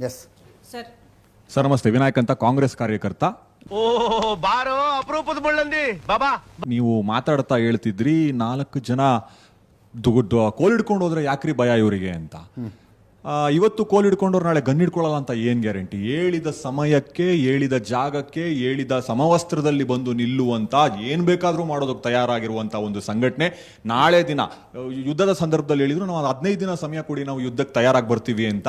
Yes sir. Sir ನಮಸ್ತೆ, ವಿನಾಯಕ್ ಅಂತ, ಕಾಂಗ್ರೆಸ್ ಕಾರ್ಯಕರ್ತ. ಓ ಬಾರೋ ಅಪರೂಪದ ಮುಳ್ಳಂದಿ ಬಾಬಾ. ನೀವು ಮಾತಾಡ್ತಾ ಹೇಳ್ತಿದ್ರಿ 4 ಜನ ಕೋಲ್ ಹಿಡ್ಕೊಂಡು ಹೋದ್ರೆ ಯಾಕ್ರಿ ಭಯ ಇವರಿಗೆ ಅಂತ. ಇವತ್ತು ಕೋಲ್ ಹಿಡ್ಕೊಂಡವ್ರು ನಾಳೆ ಗನ್ ಹಿಡ್ಕೊಳ್ಳಲ್ಲ ಅಂತ ಏನ್ ಗ್ಯಾರಂಟಿ? ಹೇಳಿದ ಸಮಯಕ್ಕೆ, ಹೇಳಿದ ಜಾಗಕ್ಕೆ, ಹೇಳಿದ ಸಮವಸ್ತ್ರದಲ್ಲಿ ಬಂದು ನಿಲ್ಲುವಂತ, ಏನ್ ಬೇಕಾದ್ರೂ ಮಾಡೋದಕ್ಕೆ ತಯಾರಾಗಿರುವಂತ ಒಂದು ಸಂಘಟನೆ. ನಾಳೆ ದಿನ ಯುದ್ಧದ ಸಂದರ್ಭದಲ್ಲಿ ಹೇಳಿದ್ರು ನಾವು 15 ದಿನ ಸಮಯ ಕೊಡಿ, ನಾವು ಯುದ್ಧಕ್ಕೆ ತಯಾರಾಗಿ ಬರ್ತೀವಿ ಅಂತ.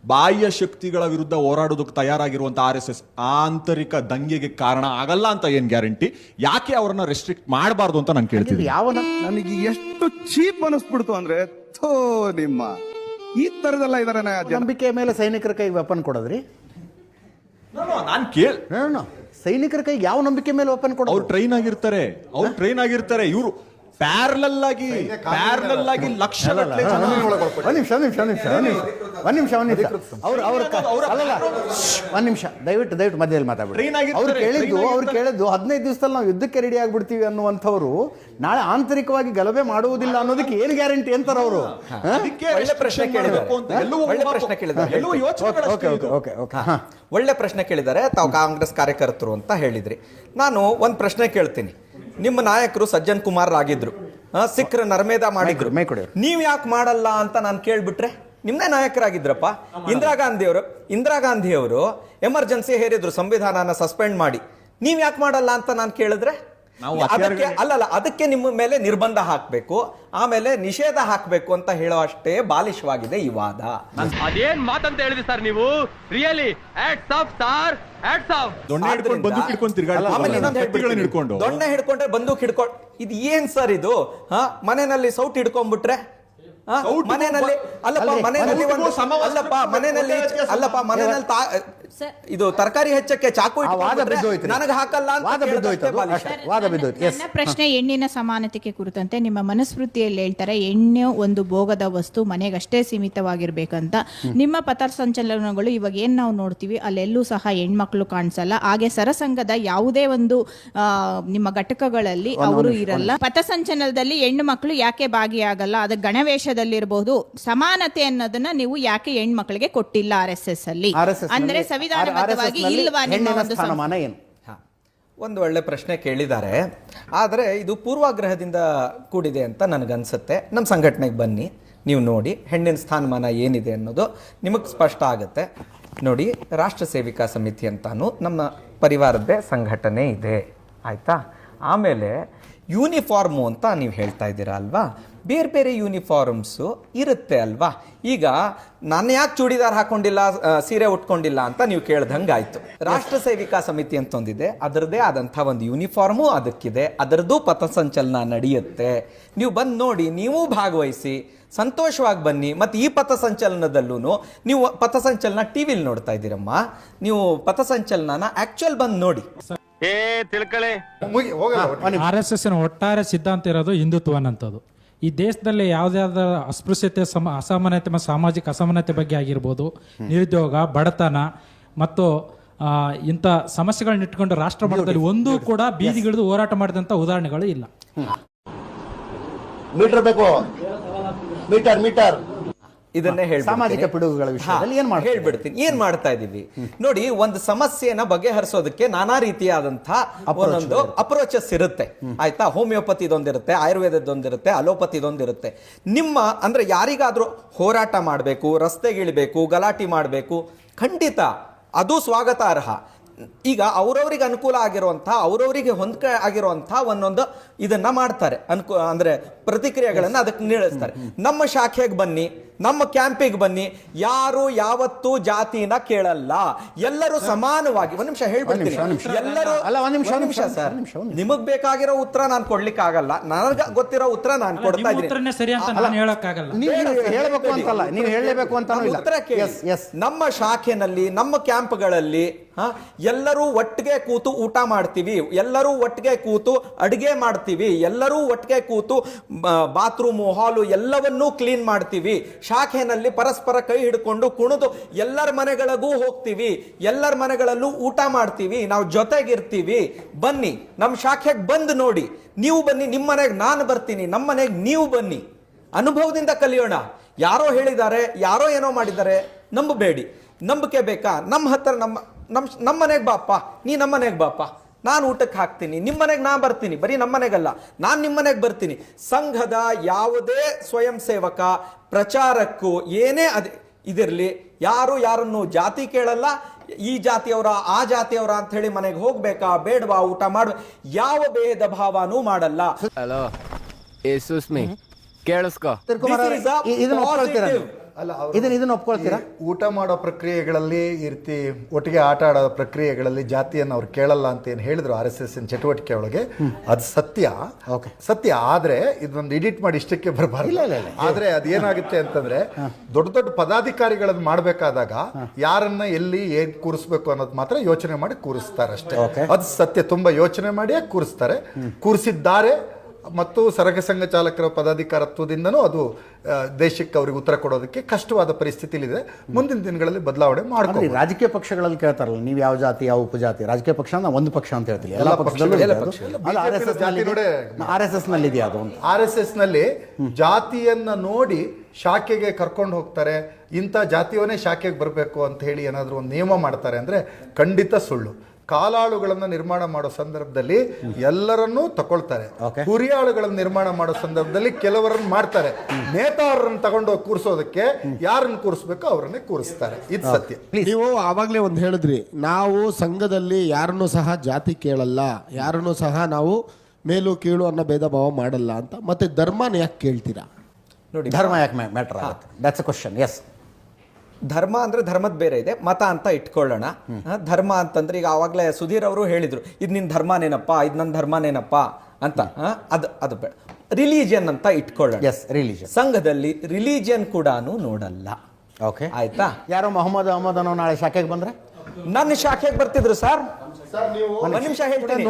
ಬಾಹ್ಯ ಶಕ್ತಿಗಳ ವಿರುದ್ಧ ಹೋರಾಡೋದಕ್ಕೆ ತಯಾರಾಗಿರುವಂತ RSS ಆಂತರಿಕ ದಂಗೆಗೆ ಕಾರಣ ಆಗಲ್ಲ ಅಂತ ಏನ್ ಗ್ಯಾರಂಟಿ? ಯಾಕೆ ಅವರನ್ನ ರೆಸ್ಟ್ರಿಕ್ಟ್ ಮಾಡಬಾರ್ದು ಅಂತ ನಾನು ಕೇಳ್ತೀನಿ. ನನಗೆ ಎಷ್ಟು ಚೀಪ್ ಅನಿಸ್ಬಿಡ್ತು ಅಂದ್ರೆ, ಥೋ ನಿಮ್ಮ ಈ ತರದೆಲ್ಲ ಇದಾರೆ. ನಂಬಿಕೆ ಮೇಲೆ ಸೈನಿಕರ ಕೈಗೆ ವೆಪನ್ ಕೊಡೋದ್ರಿ? ನಾನು ಸೈನಿಕರ ಕೈಗೆ ಯಾವ ನಂಬಿಕೆ ಮೇಲೆ ವೆಪನ್ ಕೊಡೋದು? ಅವ್ರು ಟ್ರೈನ್ ಆಗಿರ್ತಾರೆ. ಇವರು ಪ್ಯಾರಲಲ್ ಆಗಿ ಲಕ್ಷಗಟ್ಟಲೆ ಜನ. ಒಂದ್ ನಿಮಿಷ ದಯವಿಟ್ಟು ಮಧ್ಯದಲ್ಲಿ ಮಾತಾಡ್ಬಿಡಿ. ಅವ್ರು ಕೇಳಿದ್ದು 15 ದಿವಸದಲ್ಲಿ ನಾವು ಯುದ್ಧಕ್ಕೆ ರೆಡಿ ಆಗ್ಬಿಡ್ತೀವಿ ಅನ್ನುವಂಥವ್ರು ನಾಳೆ ಆಂತರಿಕವಾಗಿ ಗಲಭೆ ಮಾಡುವುದಿಲ್ಲ ಅನ್ನೋದಕ್ಕೆ ಏನ್ ಗ್ಯಾರಂಟಿ ಅಂತಾರ ಅವರು? ಒಳ್ಳೆ ಪ್ರಶ್ನೆ ಕೇಳಿದ್ದಾರೆ ತಾವು, ಕಾಂಗ್ರೆಸ್ ಕಾರ್ಯಕರ್ತರು ಅಂತ ಹೇಳಿದ್ರಿ. ನಾನು ಒಂದು ಪ್ರಶ್ನೆ ಕೇಳ್ತೀನಿ. ನಿಮ್ಮ ನಾಯಕರು ಸಜ್ಜನ್ ಕುಮಾರ್ ಆಗಿದ್ರು, ಸಿಖ್ರ ನರ್ಮೇದ ಮಾಡಿದ್ರು, ನೀವ್ ಯಾಕೆ ಮಾಡಲ್ಲ ಅಂತ ನಾನು ಕೇಳ್ಬಿಟ್ರೆ, ನಿಮ್ದೇ ನಾಯಕರಾಗಿದ್ರಪ್ಪ. ಇಂದಿರಾ ಗಾಂಧಿ ಅವರು ಎಮರ್ಜೆನ್ಸಿ ಹೇರಿದ್ರು ಸಂವಿಧಾನನ ಸಸ್ಪೆಂಡ್ ಮಾಡಿ. ನೀವ್ ಯಾಕೆ ಮಾಡಲ್ಲ ಅಂತ ನಾನು ಕೇಳಿದ್ರೆ, ಅದಕ್ಕೆ ನಿಮ್ಮ ಮೇಲೆ ನಿರ್ಬಂಧ ಹಾಕಬೇಕು, ಆಮೇಲೆ ನಿಷೇಧ ಹಾಕಬೇಕು ಅಂತ ಹೇಳೋ ಅಷ್ಟೇ ಬಾಲಿಶವಾಗಿದೆ ಈ ವಾದ. ಅದೇನ್ ಮಾತಂತ ಹೇಳಿದ್ರಿ ಸರ್ ನೀವು? Really hats off sir, hats off. ದೊಣ್ಣೆ ಹಿಡ್ಕೊಂಡ್ರೆ ಬಂದೂಕ್ ಹಿಡ್ಕೊಂಡು, ಇದು ಏನ್ ಸರ್ ಇದು? ಮನೆಯಲ್ಲಿ ಸೌಟ್ ಹಿಡ್ಕೊಂಡ್ಬಿಟ್ರೆ, ಮನೆಯಲ್ಲಿ ಇದು ತರಕಾರಿ ಹೆಚ್ಚಕ್ಕೆ ಚಾಕು ನನಗೆ ಹಾಕಲ್ಲ. ನನ್ನ ಪ್ರಶ್ನೆ ಹೆಣ್ಣಿನ ಸಮಾನತೆಗೆ ಕುರಿತಂತೆ ನಿಮ್ಮ ಮನುಸ್ಮೃತಿಯಲ್ಲಿ ಹೇಳ್ತಾರೆ, ಹೆಣ್ಣು ಒಂದು ಭೋಗದ ವಸ್ತು, ಮನೆಗಷ್ಟೇ ಸೀಮಿತವಾಗಿರ್ಬೇಕಂತ. ನಿಮ್ಮ ಪಥಸಂಚಲನಗಳು ಇವಾಗ ಏನ್ ನಾವು ನೋಡ್ತೀವಿ ಅಲ್ಲೆಲ್ಲೂ ಸಹ ಹೆಣ್ಮಕ್ಳು ಕಾಣಿಸಲ್ಲ. ಹಾಗೆ ಸರಸಂಘದ ಯಾವುದೇ ಒಂದು ನಿಮ್ಮ ಘಟಕಗಳಲ್ಲಿ ಅವರು ಇರಲ್ಲ. ಪಥಸಂಚಲನದಲ್ಲಿ ಹೆಣ್ಣು ಮಕ್ಕಳು ಯಾಕೆ ಭಾಗಿಯಾಗಲ್ಲ? ಅದು ಗಣವೇಶದಲ್ಲಿರಬಹುದು. ಸಮಾನತೆ ಅನ್ನೋದನ್ನ ನೀವು ಯಾಕೆ ಹೆಣ್ಮಕ್ಳಿಗೆ ಕೊಟ್ಟಿಲ್ಲ RSS ಅಲ್ಲಿ? ಅಂದ್ರೆ ಸಂವಿಧಾನಬದ್ಧವಾಗಿ ಇಲ್ವಾ ನಿಮ್ಮ ಒಂದು ಸ್ಥಾನಮಾನ ಏನು? ಒಂದು ಒಳ್ಳೆ ಪ್ರಶ್ನೆ ಕೇಳಿದ್ದಾರೆ. ಆದರೆ ಇದು ಪೂರ್ವಾಗ್ರಹದಿಂದ ಕೂಡಿದೆ ಅಂತ ನನಗನ್ಸುತ್ತೆ. ನಮ್ಮ ಸಂಘಟನೆಗೆ ಬನ್ನಿ, ನೀವು ನೋಡಿ ಹೆಣ್ಣಿನ ಸ್ಥಾನಮಾನ ಏನಿದೆ ಅನ್ನೋದು ನಿಮಗೆ ಸ್ಪಷ್ಟ ಆಗುತ್ತೆ. ನೋಡಿ, ರಾಷ್ಟ್ರ ಸೇವಿಕಾ ಸಮಿತಿ ಅಂತಾನು ನಮ್ಮ ಪರಿವಾರದ್ದೇ ಸಂಘಟನೆ ಇದೆ, ಆಯಿತಾ? ಆಮೇಲೆ ಯೂನಿಫಾರ್ಮು ಅಂತ ನೀವು ಹೇಳ್ತಾ ಇದ್ದೀರಾ ಅಲ್ವಾ? ಬೇರೆ ಬೇರೆ ಯೂನಿಫಾರ್ಮ್ಸು ಇರುತ್ತೆ ಅಲ್ವಾ? ಈಗ ನಾನು ಯಾಕೆ ಚೂಡಿದಾರ್ ಹಾಕೊಂಡಿಲ್ಲ, ಸೀರೆ ಉಟ್ಕೊಂಡಿಲ್ಲ ಅಂತ ನೀವು ಕೇಳ್ದಂಗೆ ಆಯಿತು. ರಾಷ್ಟ್ರ ಸೇವಿಕಾ ಸಮಿತಿ ಅಂತ ಒಂದಿದೆ, ಅದರದ್ದೇ ಆದಂಥ ಒಂದು ಯೂನಿಫಾರ್ಮು ಅದಕ್ಕಿದೆ, ಅದರದ್ದು ಪಥಸಂಚಲನ ನಡೆಯುತ್ತೆ. ನೀವು ಬಂದು ನೋಡಿ, ನೀವು ಭಾಗವಹಿಸಿ, ಸಂತೋಷವಾಗಿ ಬನ್ನಿ. ಮತ್ತು ಈ ಪಥಸಂಚಲನದಲ್ಲೂ ನೀವು ಪಥಸಂಚಲನ ಟಿವಿಲಿ ನೋಡ್ತಾ ಇದ್ದೀರಮ್ಮ, ನೀವು ಪಥಸಂಚಲನ ಆಕ್ಚುಯಲ್ ಬಂದು ನೋಡಿ. RSS ಒಟ್ಟಾರೆ ಸಿದ್ಧಾಂತ ಇರೋದು ಹಿಂದುತ್ವನಂಥದ್ದು. ಈ ದೇಶದಲ್ಲಿ ಯಾವುದಾದ ಅಸ್ಪೃಶ್ಯತೆ, ಅಸಮಾನತೆ ಮತ್ತು ಸಾಮಾಜಿಕ ಅಸಮಾನತೆ ಬಗ್ಗೆ ಆಗಿರ್ಬೋದು, ನಿರುದ್ಯೋಗ, ಬಡತನ ಮತ್ತು ಇಂಥ ಸಮಸ್ಯೆಗಳನ್ನ ಇಟ್ಕೊಂಡು ರಾಷ್ಟ್ರ ಮಟ್ಟದಲ್ಲಿ ಒಂದೂ ಕೂಡ ಬೀದಿಗಿಳಿದು ಹೋರಾಟ ಮಾಡಿದಂಥ ಉದಾಹರಣೆಗಳು ಇಲ್ಲ. ಇದನ್ನೇ ಸಾಮಾಜಿಕ ಪಿಡುಗುಗಳ ವಿಷಯದಲ್ಲಿ ಹೇಳ್ಬಿಡ್ತೀನಿ. ಏನ್ ಮಾಡ್ತಾ ಇದೀವಿ ನೋಡಿ, ಒಂದು ಸಮಸ್ಯೆನ ಬಗೆಹರಿಸೋದಕ್ಕೆ ನಾನಾ ರೀತಿಯಾದಂತಹ ಒಂದೊಂದು ಅಪ್ರೋಚಸ್ ಇರುತ್ತೆ, ಆಯ್ತಾ? ಹೋಮಿಯೋಪತಿದೊಂದಿರುತ್ತೆ, ಆಯುರ್ವೇದದೊಂದಿರುತ್ತೆ, ಅಲೋಪತಿದೊಂದಿರುತ್ತೆ. ನಿಮ್ಮ ಅಂದ್ರೆ ಯಾರಿಗಾದ್ರೂ ಹೋರಾಟ ಮಾಡಬೇಕು, ರಸ್ತೆಗಿಳಿಬೇಕು, ಗಲಾಟೆ ಮಾಡಬೇಕು, ಖಂಡಿತ ಅದು ಸ್ವಾಗತಾರ್ಹ. ಈಗ ಅವ್ರವ್ರಿಗೆ ಅನುಕೂಲ ಆಗಿರುವಂತಹ, ಅವ್ರವರಿಗೆ ಹೊಂದಿಕೆ ಆಗಿರುವಂತಹ ಒಂದೊಂದು ಇದನ್ನ ಮಾಡ್ತಾರೆ, ಅಂದ್ರೆ ಪ್ರತಿಕ್ರಿಯೆಗಳನ್ನ ಅದಕ್ಕೆ ನೀಡಿಸ್ತಾರೆ. ನಮ್ಮ ಶಾಖೆಗೆ ಬನ್ನಿ, ನಮ್ಮ ಕ್ಯಾಂಪಿಗೆ ಬನ್ನಿ, ಯಾರು ಯಾವತ್ತೂ ಜಾತಿನ ಕೇಳಲ್ಲ, ಎಲ್ಲರೂ ಸಮಾನವಾಗಿ. ಒಂದ್ ನಿಮಿಷ ಹೇಳ್ಬಿಡ್ತೀನಿ, ಎಲ್ಲರೂ ನಿಮಿಷ ಸರ್, ನಿಮಗ್ ಬೇಕಾಗಿರೋ ಉತ್ತರ ನಾನು ಕೊಡ್ಲಿಕ್ಕೆ ಆಗಲ್ಲ, ನನಗ ಗೊತ್ತಿರೋ ಉತ್ತರ ನಾನು ಕೊಡ್ತಾ ಇದ್ದೀನಿ. ಉತ್ತರ ಕೇಳಿ. ನಮ್ಮ ಶಾಖೆನಲ್ಲಿ, ನಮ್ಮ ಕ್ಯಾಂಪ್ಗಳಲ್ಲಿ ಎಲ್ಲರೂ ಒಟ್ಟಿಗೆ ಕೂತು ಊಟ ಮಾಡ್ತೀವಿ, ಎಲ್ಲರೂ ಒಟ್ಟಿಗೆ ಕೂತು ಅಡಿಗೆ ಮಾಡ್ತೀವಿ, ಎಲ್ಲರೂ ಒಟ್ಟಿಗೆ ಕೂತು ಬಾತ್ರೂಮು, ಹಾಲು ಎಲ್ಲವನ್ನೂ ಕ್ಲೀನ್ ಮಾಡ್ತೀವಿ. ಶಾಖೆನಲ್ಲಿ ಪರಸ್ಪರ ಕೈ ಹಿಡ್ಕೊಂಡು ಕುಣಿದು ಎಲ್ಲರ ಮನೆಗಳಿಗೂ ಹೋಗ್ತೀವಿ, ಎಲ್ಲರ ಮನೆಗಳಲ್ಲೂ ಊಟ ಮಾಡ್ತೀವಿ, ನಾವು ಜೊತೆಗಿರ್ತೀವಿ. ಬನ್ನಿ, ನಮ್ಮ ಶಾಖೆಗೆ ಬಂದು ನೋಡಿ. ನೀವು ಬನ್ನಿ, ನಿಮ್ಮ ಮನೆಗೆ ನಾನು ಬರ್ತೀನಿ, ನಮ್ಮ ಮನೆಗೆ ನೀವು ಬನ್ನಿ, ಅನುಭವದಿಂದ ಕಲಿಯೋಣ. ಯಾರೋ ಹೇಳಿದ್ದಾರೆ, ಯಾರೋ ಏನೋ ಮಾಡಿದ್ದಾರೆ ನಂಬಬೇಡಿ. ನಂಬಿಕೆ ಬೇಕಾ? ನಮ್ಮ ಹತ್ರ ನಮ್ಮ ಮನೆಗೆ ಬಾಪ್ಪ, ನೀ ನಮ್ಮ ಮನೆಗೆ ಬಾಪ್ಪ, ನಾನು ಊಟಕ್ಕೆ ಹಾಕ್ತೀನಿ, ನಿಮ್ಮ ಮನೆಗೆ ನಾ ಬರ್ತೀನಿ, ಬರೀ ನಮ್ಮ ಮನೆಗಲ್ಲ, ನಾನು ನಿಮ್ಮ ಮನೆಗೆ ಬರ್ತೀನಿ. ಸಂಘದ ಯಾವುದೇ ಸ್ವಯಂ ಸೇವಕ ಪ್ರಚಾರಕ್ಕೂ ಏನೇ ಇದಿರಲಿ, ಯಾರನ್ನು ಜಾತಿ ಕೇಳಲ್ಲ, ಈ ಜಾತಿಯವರ ಆ ಜಾತಿಯವರ ಅಂತ ಹೇಳಿ ಮನೆಗೆ ಹೋಗ್ಬೇಕಾ ಬೇಡವಾ ಊಟ ಮಾಡ ಯಾವ ಭೇದ ಭಾವನೂ ಮಾಡಲ್ಲ. ಹಲೋ ಏಸುಸ್ಮಿ ಕೇಳಿಸ್ಕೋ. ಇದನ್ನ ಒಪ್ಕೊಳ್ತೀರಾ? ಅಲ್ಲ, ಇದನ್ನ ಒಪ್ಕೊಳ್ತೀರಾ? ಊಟ ಮಾಡೋ ಪ್ರಕ್ರಿಯೆಗಳಲ್ಲಿ ಈ ರೀತಿ ಒಟ್ಟಿಗೆ ಆಟ ಆಡೋ ಪ್ರಕ್ರಿಯೆಗಳಲ್ಲಿ ಜಾತಿಯನ್ನು ಅವ್ರು ಕೇಳಲ್ಲ ಅಂತ ಏನು ಹೇಳಿದ್ರು RSS ಚಟುವಟಿಕೆ ಒಳಗೆ, ಅದು ಸತ್ಯ. ಸತ್ಯ. ಆದ್ರೆ ಇದೊಂದು ಎಡಿಟ್ ಮಾಡಿ ಇಷ್ಟಕ್ಕೆ ಬರಬಾರ್ದು. ಆದ್ರೆ ಅದೇನಾಗುತ್ತೆ ಅಂತಂದ್ರೆ ದೊಡ್ಡ ದೊಡ್ಡ ಪದಾಧಿಕಾರಿಗಳನ್ನ ಮಾಡಬೇಕಾದಾಗ ಯಾರನ್ನ ಎಲ್ಲಿ ಏನ್ ಕೂರಿಸ್ಬೇಕು ಅನ್ನೋದು ಮಾತ್ರ ಯೋಚನೆ ಮಾಡಿ ಕೂರಿಸ್ತಾರೆ ಅಷ್ಟೇ. ಅದು ಸತ್ಯ. ತುಂಬಾ ಯೋಚನೆ ಮಾಡಿಯೇ ಕೂರಿಸ್ತಾರೆ, ಕೂರಿಸಿದ್ದಾರೆ. ಮತ್ತು ಸರಕು ಸಂಘ ಚಾಲಕರ ಪದಾಧಿಕಾರತ್ವದಿಂದನೂ ಅದು ದೇಶಕ್ಕೆ ಅವ್ರಿಗೆ ಉತ್ತರ ಕೊಡೋದಕ್ಕೆ ಕಷ್ಟವಾದ ಪರಿಸ್ಥಿತಿಲಿದೆ. ಮುಂದಿನ ದಿನಗಳಲ್ಲಿ ಬದಲಾವಣೆ ಮಾಡ್ಕೊಂಡು. ರಾಜಕೀಯ ಪಕ್ಷಗಳಲ್ಲಿ ಕೇಳ್ತಾರಲ್ಲ, ನೀವು ಯಾವ ಜಾತಿ ಯಾವ ಉಪಜಾತಿ? ರಾಜಕೀಯ ಪಕ್ಷ ಒಂದು ಪಕ್ಷ ಅಂತ ಹೇಳ್ತೀವಿ, ಎಲ್ಲ ಪಕ್ಷದಲ್ಲೂ RSS ನಲ್ಲಿ ಇದೆಯಾ? ಅದು RSS ನಲ್ಲಿ ಜಾತಿಯನ್ನ ನೋಡಿ ಶಾಖೆಗೆ ಕರ್ಕೊಂಡು ಹೋಗ್ತಾರೆ. ಇಂಥ ಜಾತಿಯವನೇ ಶಾಖೆಗೆ ಬರಬೇಕು ಅಂತ ಹೇಳಿ ಏನಾದರೂ ಒಂದು ನಿಯಮ ಮಾಡ್ತಾರೆ ಅಂದ್ರೆ ಖಂಡಿತ ಸುಳ್ಳು. ಕಾಲಾಳುಗಳನ್ನ ನಿರ್ಮಾಣ ಮಾಡೋ ಸಂದರ್ಭದಲ್ಲಿ ಎಲ್ಲರನ್ನೂ ತಗೊಳ್ತಾರೆ. ಹುರಿಯಾಳುಗಳನ್ನ ನಿರ್ಮಾಣ ಮಾಡೋ ಸಂದರ್ಭದಲ್ಲಿ ಕೆಲವರನ್ನು ಮಾಡ್ತಾರೆ. ನೇತಾರರನ್ನು ತಗೊಂಡೋಗಿ ಕೂರಿಸೋದಕ್ಕೆ ಯಾರನ್ನು ಕೂರಿಸ್ಬೇಕು ಅವರನ್ನೇ ಕೂರಿಸ್ತಾರೆ. ಇದು ಸತ್ಯ. ನೀವು ಆವಾಗಲೇ ಒಂದು ಹೇಳಿದ್ರಿ, ನಾವು ಸಂಘದಲ್ಲಿ ಯಾರನ್ನೂ ಸಹ ಜಾತಿ ಕೇಳಲ್ಲ, ಯಾರನ್ನೂ ಸಹ ನಾವು ಮೇಲು ಕೀಳು ಅನ್ನೋ ಭೇದ ಭಾವ ಮಾಡಲ್ಲ ಅಂತ. ಮತ್ತೆ ಧರ್ಮನ ಯಾಕೆ ಕೇಳ್ತೀರಾ? ನೋಡಿ, ಧರ್ಮ ಯಾಕೆ ಮ್ಯಾಟರ್ ಆಗುತ್ತೆ? That's a question. ಎಸ್, ಧರ್ಮ ಅಂದ್ರೆ ಧರ್ಮದ ಬೇರೆ ಇದೆ, ಮತ ಅಂತ ಇಟ್ಕೊಳ್ಳೋಣ. ಧರ್ಮ ಅಂತಂದ್ರೆ ಈಗ ಆವಾಗಲೇ ಸುಧೀರ್ ಅವರು ಹೇಳಿದ್ರು, ಇದು ನಿನ್ನ ಧರ್ಮನೇನಪ್ಪ, ಇದು ನನ್ನ ಧರ್ಮನೇನಪ್ಪ ಅಂತ. ಅದು ಬೇಡ. ರಿಲಿಜಿಯನ್ ಅಂತ ಇಟ್ಕೊಳ್ಳೋಣ. S, religion. ಸಂಘದಲ್ಲಿ ರಿಲಿಜಿಯನ್ ಕೂಡ ನೋಡಲ್ಲ. ಓಕೆ, ಆಯ್ತಾ? ಯಾರೋ ಮೊಹಮ್ಮದ್ ಅಹಮದ್ ಅನ್ನೋ ನಾಳೆ ಶಾಖೆಗೆ ಬಂದ್ರೆ ನನ್ನ ಶಾಖೆಗೆ ಬರ್ತಿದ್ರು ಸರ್. ಒಂದ್ ನಿಮಿಷ ಹೇಳ್ತೀನಿ.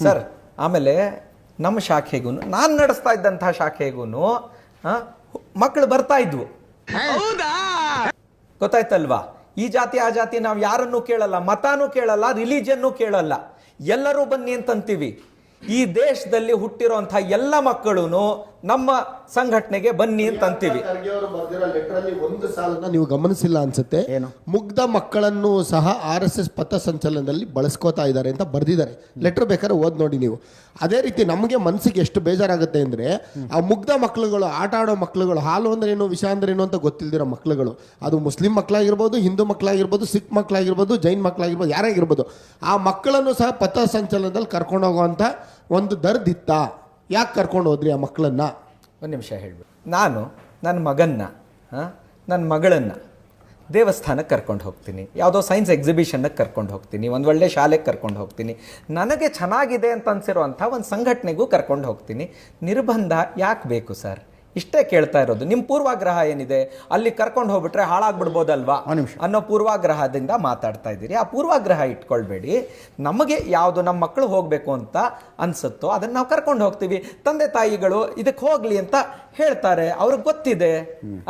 ಸರ್, ಆಮೇಲೆ ನಮ್ಮ ಶಾಖೆಗೂ ನಾನು ನಡೆಸ್ತಾ ಇದ್ದಂತಹ ಶಾಖೆಗೂ ಮಕ್ಕಳು ಬರ್ತಾ ಇದ್ವು. ಗೊತ್ತಾಯ್ತಲ್ವಾ? ಈ ಜಾತಿ ಆ ಜಾತಿ ನಾವು ಯಾರನ್ನೂ ಕೇಳಲ್ಲ, ಮತಾನೂ ಕೇಳಲ್ಲ, ರಿಲಿಜಿಯನ್ನೂ ಕೇಳಲ್ಲ. ಎಲ್ಲರೂ ಬನ್ನಿ ಅಂತಂತೀವಿ. ಈ ದೇಶದಲ್ಲಿ ಹುಟ್ಟಿರುವಂತಹ ಎಲ್ಲ ಮಕ್ಕಳು ನಮ್ಮ ಸಂಘಟನೆಗೆ ಬನ್ನಿ ಅಂತ ಅಂತೀವಿ. ಒಂದು ಸಾಲನ್ನ ನೀವು ಗಮನಿಸಿಲ್ಲ ಅನ್ಸುತ್ತೆ. ಮುಗ್ಧ ಮಕ್ಕಳನ್ನು ಸಹ RSS ಪಥಸಂಚಲನದಲ್ಲಿ ಬಳಸ್ಕೋತಾ ಇದ್ದಾರೆ ಅಂತ ಬರ್ದಿದ್ದಾರೆ. ಲೆಟರ್ ಬೇಕಾದ್ರೆ ಓದ್ ನೋಡಿ ನೀವು. ಅದೇ ರೀತಿ ನಮಗೆ ಮನಸ್ಸಿಗೆ ಎಷ್ಟು ಬೇಜಾರಾಗುತ್ತೆ ಅಂದ್ರೆ, ಆ ಮುಗ್ಧ ಮಕ್ಕಳುಗಳು, ಆಟ ಆಡೋ ಮಕ್ಕಳುಗಳು, ಹಾಲು ಅಂದ್ರೆ ಏನು, ವಿಷ ಅಂದ್ರೆ ಏನು ಅಂತ ಗೊತ್ತಿಲ್ದಿರೋ ಮಕ್ಕಳುಗಳು, ಅದು ಮುಸ್ಲಿಂ ಮಕ್ಕಳಾಗಿರ್ಬೋದು, ಹಿಂದೂ ಮಕ್ಕಳಾಗಿರ್ಬೋದು, ಸಿಖ್ ಮಕ್ಕಳಾಗಿರ್ಬೋದು, ಜೈನ್ ಮಕ್ಕಳಾಗಿರ್ಬೋದು, ಯಾರಾಗಿರ್ಬೋದು, ಆ ಮಕ್ಕಳನ್ನು ಸಹ ಪಥಸಂಚಲನದಲ್ಲಿ ಕರ್ಕೊಂಡು ಹೋಗುವಂತ ಒಂದು ದರ್ದಿತ್ತ. ಯಾಕೆ ಕರ್ಕೊಂಡು ಹೋದ್ರಿ ಆ ಮಕ್ಕಳನ್ನ? ಒಂದು ನಿಮಿಷ ಹೇಳ್ಬಿಟ್ಟು, ನಾನು ನನ್ನ ಮಗನ್ನ, ನನ್ನ ಮಗಳನ್ನು ದೇವಸ್ಥಾನಕ್ಕೆ ಕರ್ಕೊಂಡು ಹೋಗ್ತೀನಿ, ಯಾವುದೋ ಸೈನ್ಸ್ ಎಕ್ಸಿಬಿಷನ್ಗೆ ಕರ್ಕೊಂಡು ಹೋಗ್ತೀನಿ, ಒಂದು ಒಳ್ಳೆ ಶಾಲೆಗೆ ಕರ್ಕೊಂಡು ಹೋಗ್ತೀನಿ, ನನಗೆ ಚೆನ್ನಾಗಿದೆ ಅಂತ ಅನ್ಸಿರುವಂಥ ಒಂದು ಸಂಘಟನೆಗೂ ಕರ್ಕೊಂಡು ಹೋಗ್ತೀನಿ. ನಿರ್ಬಂಧ ಯಾಕೆ ಬೇಕು ಸರ್? ಇಷ್ಟೇ ಕೇಳ್ತಾ ಇರೋದು. ನಿಮ್ಮ ಪೂರ್ವಾಗ್ರಹ ಏನಿದೆ? ಅಲ್ಲಿ ಕರ್ಕೊಂಡು ಹೋಗ್ಬಿಟ್ರೆ ಹಾಳಾಗ್ಬಿಡ್ಬೋದಲ್ವಾ ಅನ್ನೋ ಪೂರ್ವಾಗ್ರಹದಿಂದ ಮಾತಾಡ್ತಾ ಇದ್ದೀರಿ. ಆ ಪೂರ್ವಾಗ್ರಹ ಇಟ್ಕೊಳ್ಬೇಡಿ. ನಮಗೆ ಯಾವುದು ನಮ್ಮ ಮಕ್ಕಳು ಹೋಗಬೇಕು ಅಂತ ಅನ್ಸುತ್ತೋ ಅದನ್ನು ನಾವು ಕರ್ಕೊಂಡು ಹೋಗ್ತೀವಿ. ತಂದೆ ತಾಯಿಗಳು ಇದಕ್ಕೆ ಹೋಗ್ಲಿ ಅಂತ ಹೇಳ್ತಾರೆ, ಅವ್ರಿಗೆ ಗೊತ್ತಿದೆ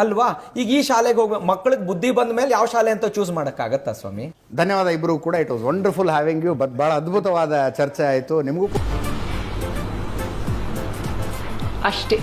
ಅಲ್ವಾ? ಈಗ ಈ ಶಾಲೆಗೆ ಹೋಗ ಮಕ್ಕಳಿಗೆ ಬುದ್ಧಿ ಬಂದ ಮೇಲೆ ಯಾವ ಶಾಲೆ ಅಂತ ಚೂಸ್ ಮಾಡೋಕ್ಕಾಗತ್ತಾ ಸ್ವಾಮಿ? ಧನ್ಯವಾದ ಇಬ್ಬರು ಕೂಡ. It was wonderful having you. ಬಹಳ ಅದ್ಭುತವಾದ ಚರ್ಚೆ ಆಯಿತು. ನಿಮಗೂ ಅಷ್ಟೇ.